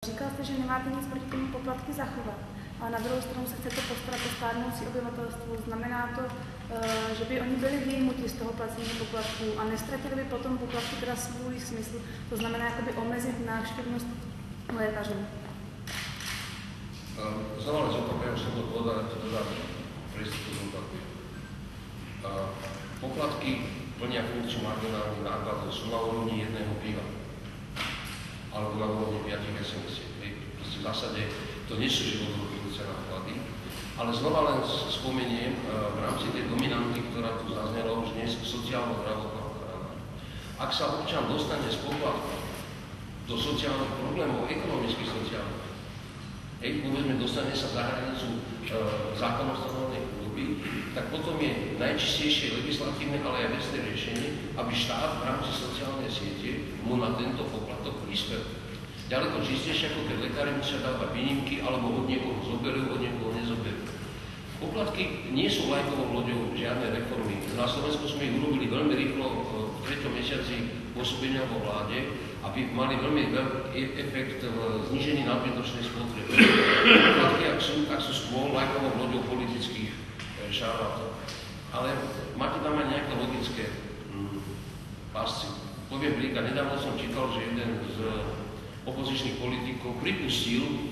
Říkal jste, že nemáte nic proti tomu poplatky zachovat, ale na druhou stranu se chcete postarat o stárnoucí obyvatelstvo. Znamená to, že by oni byli vyjmuti z toho placení poplatků a nestratili by potom poplatky teda svůj smysl. To znamená jakoby omezit návštěvnost lékařů. Znova len zopakujem, že som to povedal, to teda prístupu zopakujem. Poplatky plnia funkciu marginálnych nákladov, sú na úrovni jedného piva alebo na úrovni 5 SMS. Proste v zásade to nie sú životorušujúce náklady, ale znova len spomeniem v rámci tej dominanty, ktorá tu zaznela už dnes, sociálno-zdravotná ochrana. Ak sa občan dostane z poplatku do sociálnych problémov, ekonomických sociálnych, povedzme, dostane sa za hranicu zákonom stanovenej chudoby, tak potom je najčistejšie legislatívne, ale aj vecné riešenie, aby štát v rámci sociálnej siete mu na tento poplatok prispel. Ďaleko čistejšie, ako keď lekári musia dávať výnimky, alebo od niekoho zoberú, od niekoho nezoberú. Poplatky nie sú vlajkovou loďou žiadnej reformy. Na Slovensku sme ich urobili veľmi rýchlo v 3. mesiaci pôsobenia vo vláde, aby mali veľmi veľký efekt v znížení nadbytočnej spotreby. Poplatky, ak sú skôr vlajkovou loďou politických šarlatov. Ale máte tam aj nejaké logické pásci. Poviem príklad, nedávno som čítal, že jeden z opozičných politikov pripustil,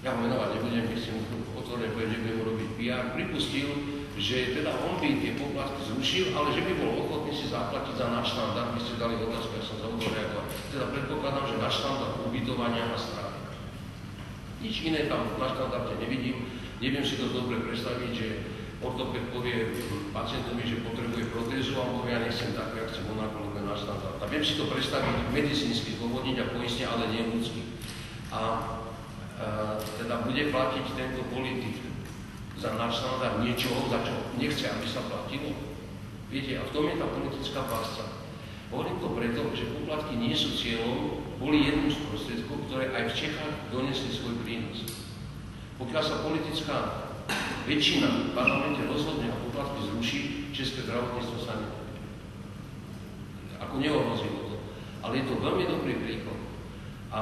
ja ho menovať nebudem, myslím, otvorene poviem, nebudem robiť PR, pripustil, že teda on by tie poplatky zrušil, ale že by bol ochotný si zaplatiť za nadštandard. Vy ste dali otázku, ja som zabudol reagovať. Teda predpokladám, že nadštandard ubytovania a stravy. Nič iné tam na štandarde nevidím. Neviem si to dobre predstaviť, že ortoped povie pacientovi, že potrebuje protézu, alebo ja nechcem takú, ja chcem onakologiu na štandard. A viem si to predstaviť medicínsky, zdôvodniť a poistne, ale nie ľudský. A teda bude platiť tento politik za náš štandard niečoho, za čo nechce, aby sa platilo. Viete, a v tom je tá politická pásca. Hovorím to preto, že poplatky nie sú cieľom, boli jedným z prostriedkov, ktoré aj v Čechách donesli svoj prínos. Pokiaľ sa politická väčšina v parlamente rozhodne a poplatky zruší, české zdravotníctvo sa ako neohrozilo to. Ale je to veľmi dobrý príklad. A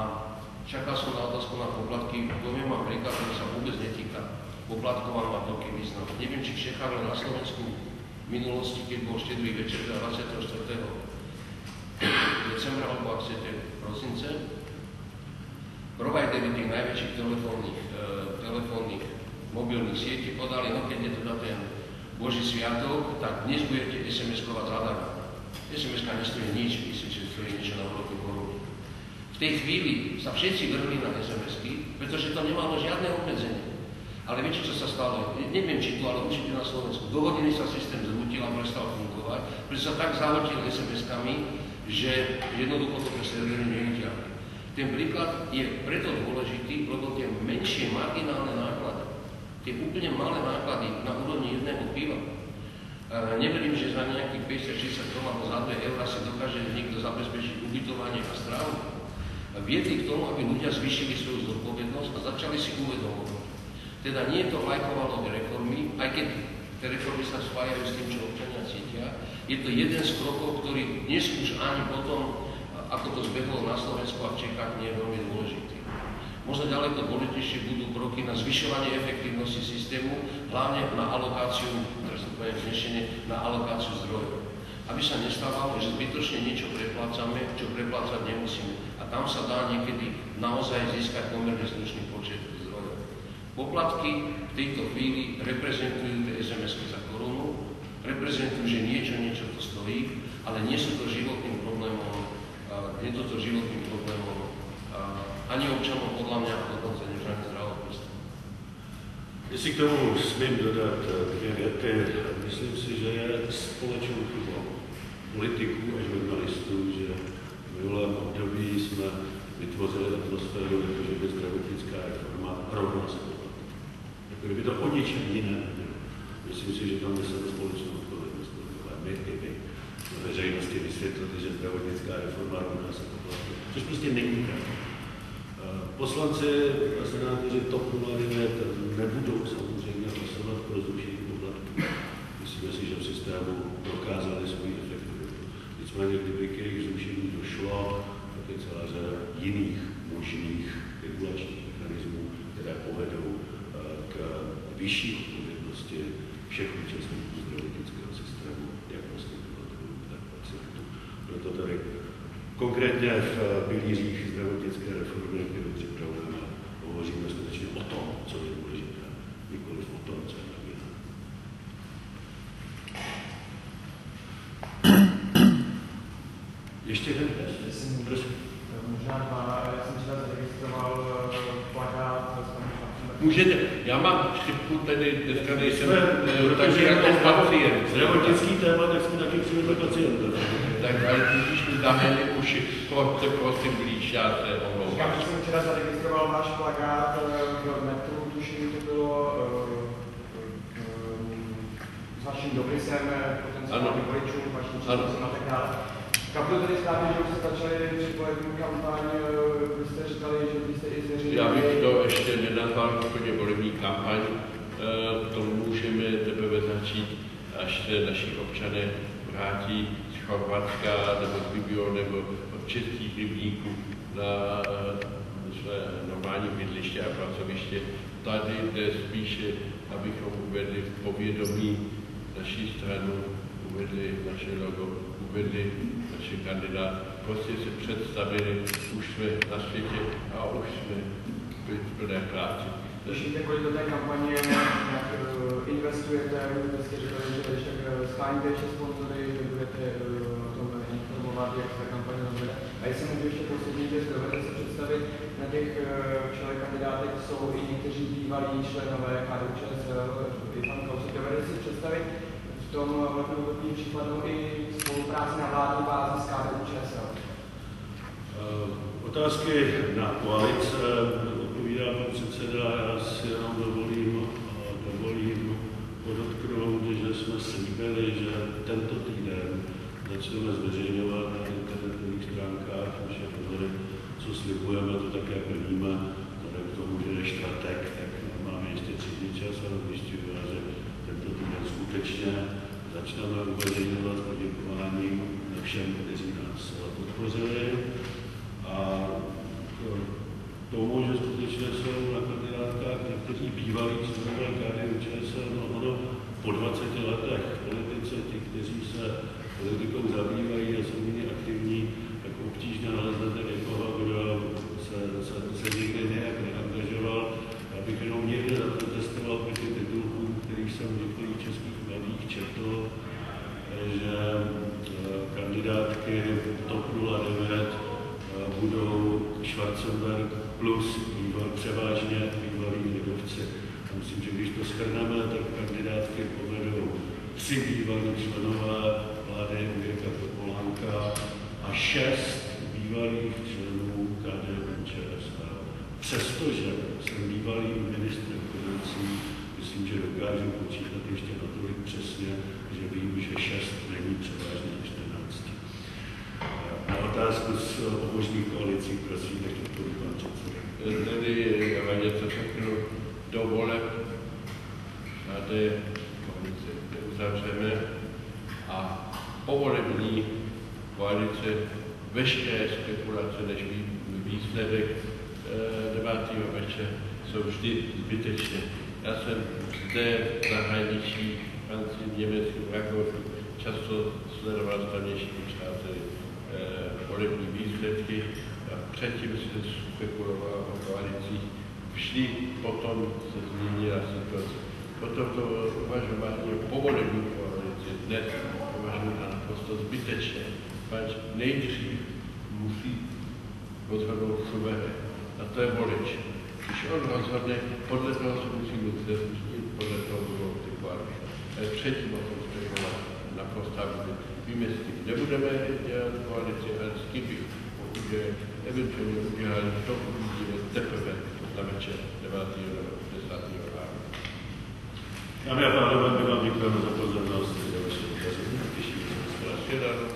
čakal som na otázku na poplatky, poviem vám príklad, ktorý sa vôbec netýka poplatkov a má veľký význam. Neviem, či v Čechách, ale na Slovensku v minulosti, keď bol štedrý večer, 24. decembra, alebo ak chcete, prosince, providery tých najväčších telefónnych mobilných sietí podali, no keď je teda ten Boží sviatok, tak dnes budete SMS-kovať zadarmo. SMS-ka nestojí nič, myslím, že stojí niečo na úrovni koruny. V tej chvíli sa všetci vrhli na SMS-ky, pretože to nemalo žiadne obmedzenie. Ale viete, čo sa stalo? Neviem, či tu, ale určite na Slovensku. Do hodiny sa systém zrútil a prestal fungovať, pretože sa tak zahltil SMS-kami, že jednoducho to pre servery nevyťahli. Ten príklad je preto dôležitý, lebo tie menšie marginálne náklady, tie úplne malé náklady na úrovni jedného piva, neverím, že za nejakých 50-60 km alebo za 2 eurá si dokáže niekto zabezpečiť ubytovanie a stravu. Viedli k tomu, aby ľudia zvýšili svoju zodpovednosť a začali si uvedomovať. Teda nie je to vlajková loď reformy, aj keď tie reformy sa spájajú s tým, čo občania cítia. Je to jeden z krokov, ktorý dnes už ani potom, ako to zbehlo na Slovensku a v Čechách, nie je veľmi dôležitý. Možno ďaleko dôležitejšie budú kroky na zvyšovanie efektívnosti systému, hlavne na alokáciu, teraz to poviem vznešenie, na alokáciu zdrojov. Aby sa nestávalo, že zbytočne niečo preplácame, čo preplácať nemusíme. A tam sa dá niekedy naozaj získať pomerne slušný počet zdrojov. Poplatky v tejto chvíli reprezentujú tie SMS-ky za korunu, reprezentujú, že niečo to stojí, ale nie sú to životným problémom, ani občanom podľa mňa, a dokonca nežádne zdravotníctvo. Jestli k tomu smím dodat dvě věty, myslím si, že je společnou chybou politiků a žurnalistů, že v minulém období jsme vytvořili atmosféru, jako že by zdravotnická reforma rovná se poplatky. Jako kdyby to o ničem jiném nebylo. Myslím si, že tam neseme společnou odpovědnost, my i vy veřejnosti vysvětlit, že zdravotnická reforma rovná se poplatky, což prostě není pravda. Poslanci a senátoři TOP 09 nebudou samozřejmě hlasovat pro zrušení poplatků. Myslíme si, že v systému dokázali svou efektivitu. Nicméně, kdyby k jejich zrušení došlo, tak je celá řada jiných možných regulací vyšší odpovědnosti všech účastníků zdravotnického systému, jak poskytovatelů, tak pacientů. Proto tady konkrétně v pilířích zdravotnické reformy, které připravujeme, hovoříme skutečně o tom, co je důležité, nikoliv o tom, co je navíc. Ještě jeden test? Prosím. Možná dva, já jsem třeba zaregistroval plakát. Můžete, já mám chřipku, tedy dneska nejsem taky jako pacient. Zdravotnický téma, tak jsme taky přivedli pacienta. Tak, ale když mi zaměli uši, pojďte prosím blíž, já se omlouvám. Já jsem včera zaregistroval váš plakát v metru, tuším, to bylo s vaším dopisem potenciálním voličům, vaším časem a tak dále. Kapil tedy správně, že už jste začali předvolební kampaň, vy jste říkali, že byste i zveřejnili... Já bych to ještě nenazval úplně volební kampaň, to můžeme teprve začít, až se naši občané vrátí z Chorvatska nebo z Libio nebo od českých rybníků na své normální bydliště a pracoviště. Tady jde spíše, abychom uvedli v povědomí naší stranu, uvedli naše logo, uvedli naše kandidát, prostě se představili, už jsme na světě a už jsme v plné práci. Tušíte, kolik do té kampaně investujete, jste říkali, že když tak scháníte ještě sponzory, že budete o tom informovat, jak se ta kampaň rozvede. A jestli můžu ještě poslední věc, dovedete se představit, na těch členech kandidátech jsou i někteří bývalí členové KDU-ČSL, i pan Kalousek, dovedete si představit v tom volebním období případnou i spolupráci na vládní bázi s KDU-ČSL? Otázky na koalice odpovídá pan předseda, já si jenom dovolím podotknout, že jsme slíbili, že tento týden začneme zveřejňovat na internetových stránkách naše pozory, co slibujeme, to také plníme, vzhledem k tomu, že je čtvrtek, tak máme ještě 3 dny čas a rozlišťujeme, že tento týden skutečně začneme uveřejňovat poděkováním všem, kteří nás podpořili. A tomu, že skutečně jsou na kandidátkách někteří bývalí členové KDU-ČSL, no ono po 20 letech v politice, ti, kteří se politikou zabývají a jsou nyní aktivní, tak obtížně naleznete někoho, kdo se nikdy nějak neangažoval. Já bych jenom někde zaprotestoval proti titulkům, kterých jsem v některých českých médiích četl, že kandidátky TOP 09 budou Schwarzenberg plus převážně bývalí lidovci. A myslím, že když to shrneme, tak kandidátky povedou 3 bývalí členové vlády Mirka Topolánka a 6 bývalých členů KDU-ČSL. Přestože jsem bývalý ministr financí, myslím, že dokážu počítat ještě natolik přesně, že vím, že 6 není převážně 14. Na otázku s obožní koalicí, prosím, nech odpověď pan předseda. Tedy něco řeknu do voleb, tady koalice uzavřeme a povolební koalice veškeré spekulace než výsledek 9. večer jsou vždy zbytečné. Já jsem zde v zahraničí, Francii, Německu, Rakousku často sledoval s tamnějšími přáteli volební výsledky a předtím se spekulovalo o koalicích. Vždy potom se změnila situace. Potom to uvažování o povolební koalici dnes považuji za naprosto zbytečné. Pač nejdřív musí rozhodnout suverén. A to je volič. Když on rozhodne, podle toho se musí usnesnit, podle toho budou ty koalice. Ale předtím o tom spekulovat naprosto víme, s kým nebudeme dělat koalici, ale s kým bych eventuálně udělali, to uvidíme teprve na večer 9. nebo 10. rána. Dámy a pánové, my vám děkujeme za pozornost. Těšíme se.